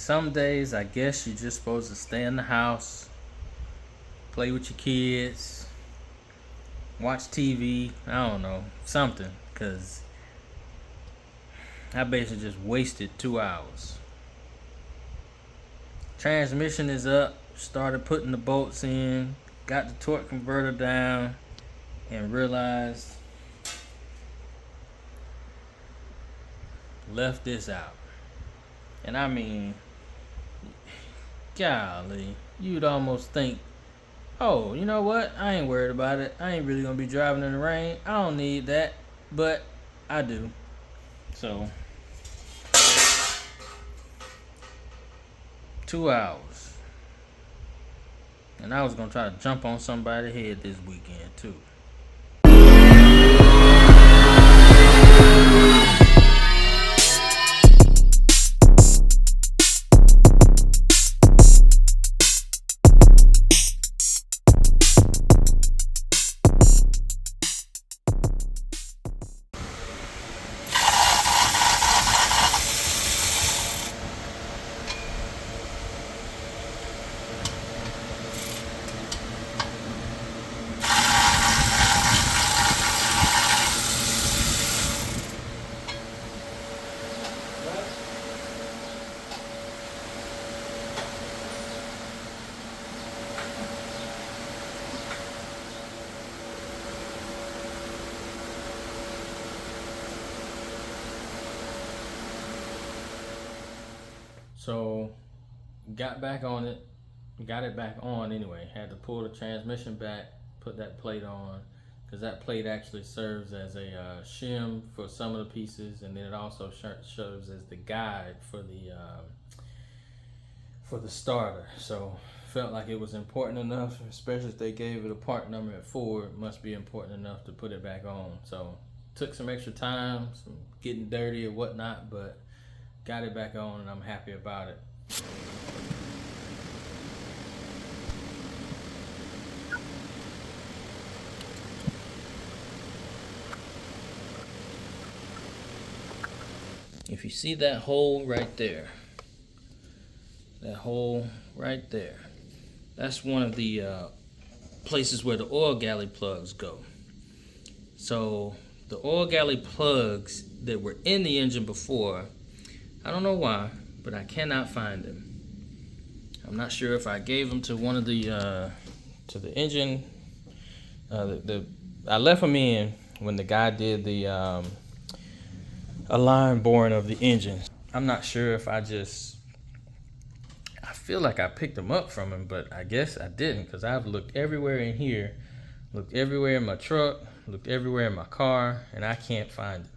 some days I guess you're just supposed to stay in the house, play with your kids, watch TV. I don't know, something, because I basically just wasted 2 hours. Transmission is up, started putting the bolts in, got the torque converter down, and realized left this out. And I mean, golly, you'd almost think, oh, you know what? I ain't worried about it. I ain't really gonna be driving in the rain. I don't need that, but I do. So, 2 hours. And I was gonna try to jump on somebody's head this weekend too. So, got back on it, got it back on anyway. Had to pull the transmission back, put that plate on, because that plate actually serves as a shim for some of the pieces, and then it also serves as the guide for the starter. So, felt like it was important enough, especially if they gave it a part number at 4. It must be important enough to put it back on. So, took some extra time, some getting dirty or whatnot, but got it back on and I'm happy about it. If you see that hole right there, that's one of the places where the oil galley plugs go. So the oil galley plugs that were in the engine before, I don't know why, but I cannot find them. I'm not sure if I gave them to one of the to the engine. I left them in when the guy did the align boring of the engine. I'm not sure if I feel like I picked them up from him, but I guess I didn't, because I've looked everywhere in here, looked everywhere in my truck, looked everywhere in my car, and I can't find them.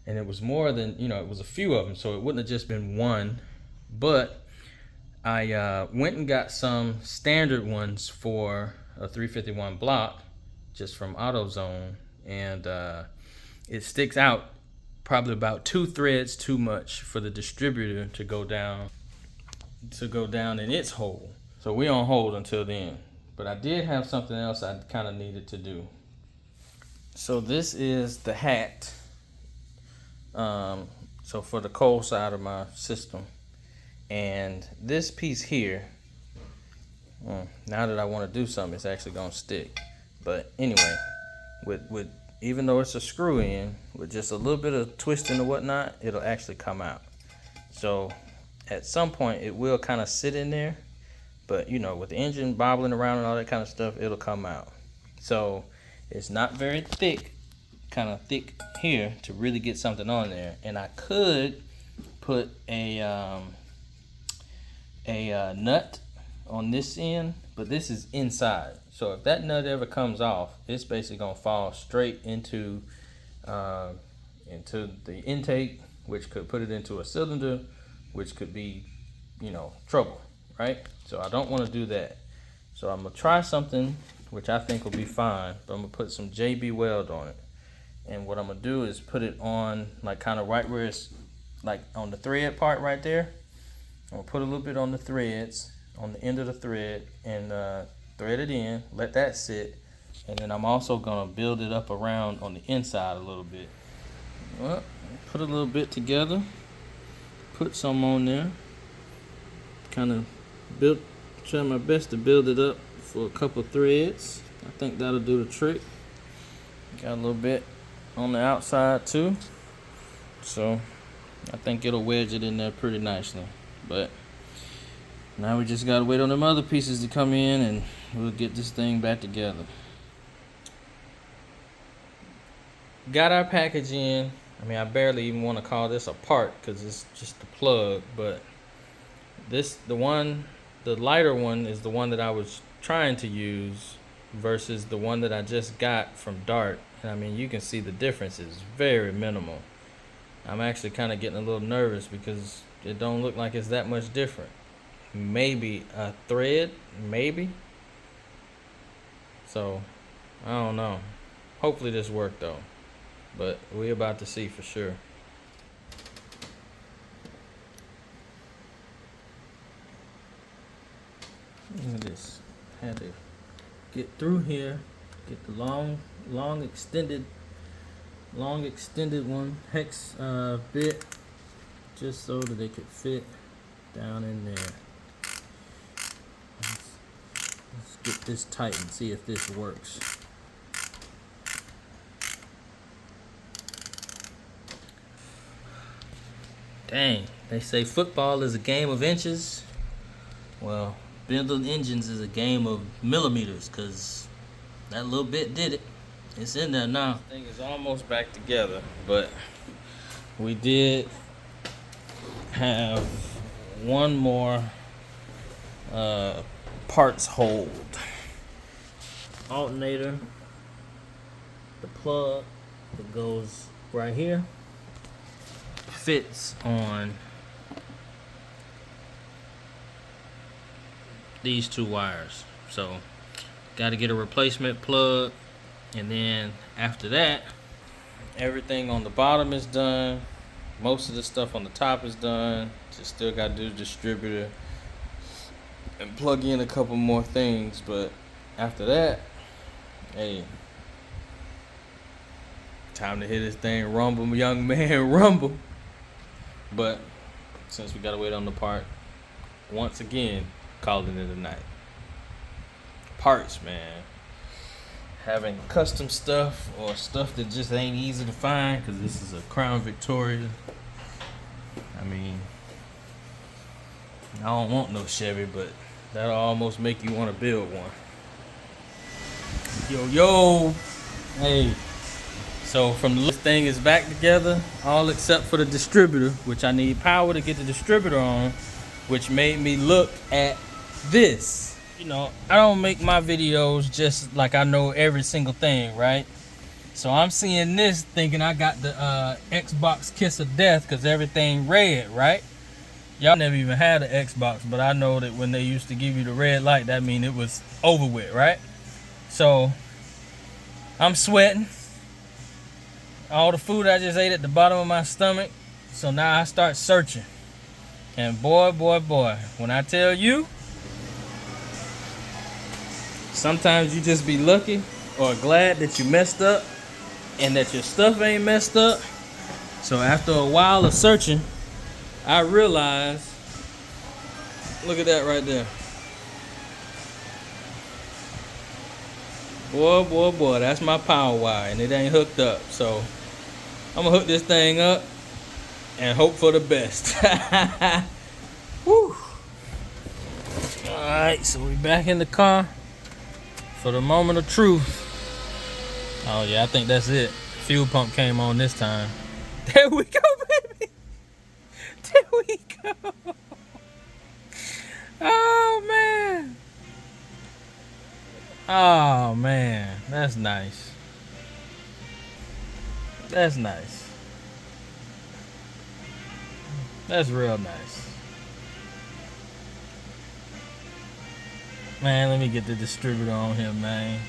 And it was more than, it was a few of them, so it wouldn't have just been one. But I went and got some standard ones for a 351 block, just from AutoZone, and it sticks out probably about 2 threads too much for the distributor to go down in its hole. So we on hold until then. But I did have something else I kind of needed to do. So this is the hat. So for the cold side of my system, and this piece here, now that I want to do something, it's actually gonna stick. But anyway, with even though it's a screw in, with just a little bit of twisting or whatnot, it'll actually come out. So at some point it will kind of sit in there, but with the engine bobbling around and all that kind of stuff, it'll come out. So it's not very thick, kind of thick here to really get something on there. And I could put a nut on this end, but this is inside. So if that nut ever comes off, it's basically gonna fall straight into the intake, which could put it into a cylinder, which could be, trouble, right? So I don't want to do that. So I'm gonna try something which I think will be fine, but I'm gonna put some JB Weld on it. And what I'm gonna do is put it on, like, kind of right where it's, like, on the thread part right there. I'm gonna put a little bit on the threads, on the end of the thread, and thread it in, let that sit, and then I'm also gonna build it up around on the inside a little bit. Well, put a little bit together, put some on there, kind of try my best to build it up for a couple threads. I think that'll do the trick. Got a little bit on the outside too, so I think it'll wedge it in there pretty nicely. But now we just gotta wait on them other pieces to come in and we'll get this thing back together. Got our package in. I mean, I barely even want to call this a part because it's just the plug, but the lighter one is the one that I was trying to use versus the one that I just got from Dart. And I mean, you can see the difference is very minimal. I'm actually kind of getting a little nervous because it don't look like it's that much different. Maybe a thread, maybe. So, I don't know. Hopefully this worked though. But we're about to see for sure. Look at this. Had to get through here, get the long extended one hex bit, just so that they could fit down in there. Let's get this tight and see if this works. Dang, they say football is a game of inches. Well, building engines is a game of millimeters, because that little bit did it. It's in there now. The thing is almost back together, but we did have one more parts hold. Alternator, the plug that goes right here, fits on these two wires. So got to get a replacement plug, and then after that everything on the bottom is done. Most of the stuff on the top is done. Just still got to do the distributor and plug in a couple more things, but after that, hey, time to hit this thing, rumble, young man, rumble. But since we gotta wait on the part, once again, calling it a night. Parts, man. Having custom stuff or stuff that just ain't easy to find, because this is a Crown Victoria. I mean, I don't want no Chevy, but that'll almost make you want to build one. Yo, hey. So this thing is back together, all except for the distributor, which I need power to get the distributor on, which made me look at this. You know, I don't make my videos just like I know every single thing, right? So I'm seeing this thinking I got the Xbox Kiss of Death because everything red, right? Y'all never even had an Xbox, but I know that when they used to give you the red light, that mean it was over with, right? So I'm sweating. All the food I just ate at the bottom of my stomach. So now I start searching. And boy, when I tell you, sometimes you just be lucky or glad that you messed up and that your stuff ain't messed up. So after a while of searching, I realized, look at that right there. Boy, that's my power wire and it ain't hooked up. So I'm gonna hook this thing up and hope for the best. Woo. Alright, so we back in the car for the moment of truth. Oh yeah, I think that's it. Fuel pump came on this time. There we go, baby. There we go. Oh man. Oh man, that's nice. That's nice. That's real nice. Man, let me get the distributor on here, man.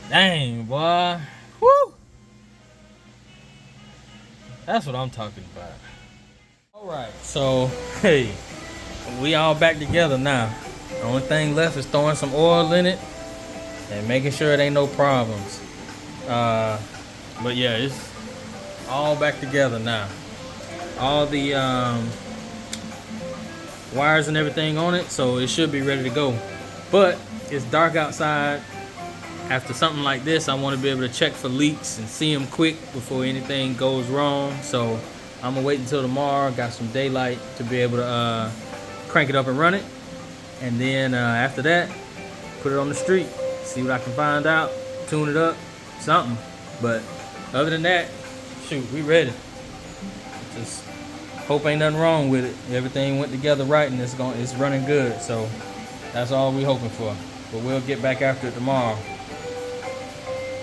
Dang, boy. Woo! That's what I'm talking about. Alright, so, hey, we all back together now. The only thing left is throwing some oil in it and making sure it ain't no problems. But yeah, it's all back together now. All the wires and everything on it, so it should be ready to go. But it's dark outside. After something like this, I want to be able to check for leaks and see them quick before anything goes wrong. So I'm gonna wait until tomorrow. Got some daylight to be able to crank it up and run it, and then after that, put it on the street, see what I can find out, tune it up, something. But other than that, shoot, we ready. Just hope ain't nothing wrong with it. Everything went together right, and it's running good. So that's all we hoping for. But we'll get back after it tomorrow.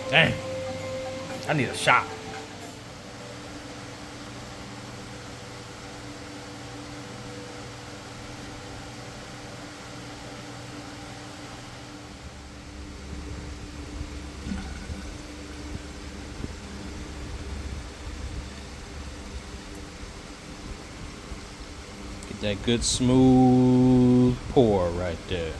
Dang, I need a shot. Get that good smooth pour right there.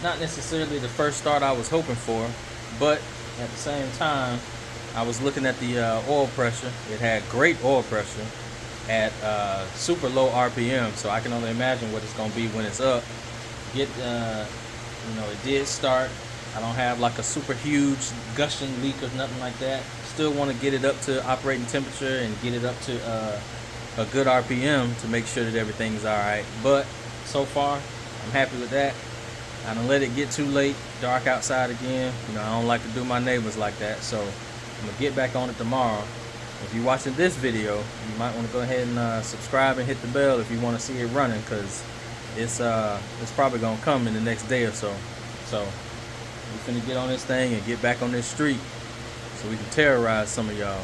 Not necessarily the first start I was hoping for, but at the same time, I was looking at the oil pressure. It had great oil pressure at super low RPM, so I can only imagine what it's going to be when it's up. It did start. I don't have like a super huge gushing leak or nothing like that. Still want to get it up to operating temperature and get it up to a good RPM to make sure that everything's all right. But so far, I'm happy with that. I don't let it get too late, dark outside again. I don't like to do my neighbors like that, so I'm gonna get back on it tomorrow. If you're watching this video, you might want to go ahead and subscribe and hit the bell if you want to see it running, because it's probably gonna come in the next day or so. So we're finna get on this thing and get back on this street so we can terrorize some of y'all.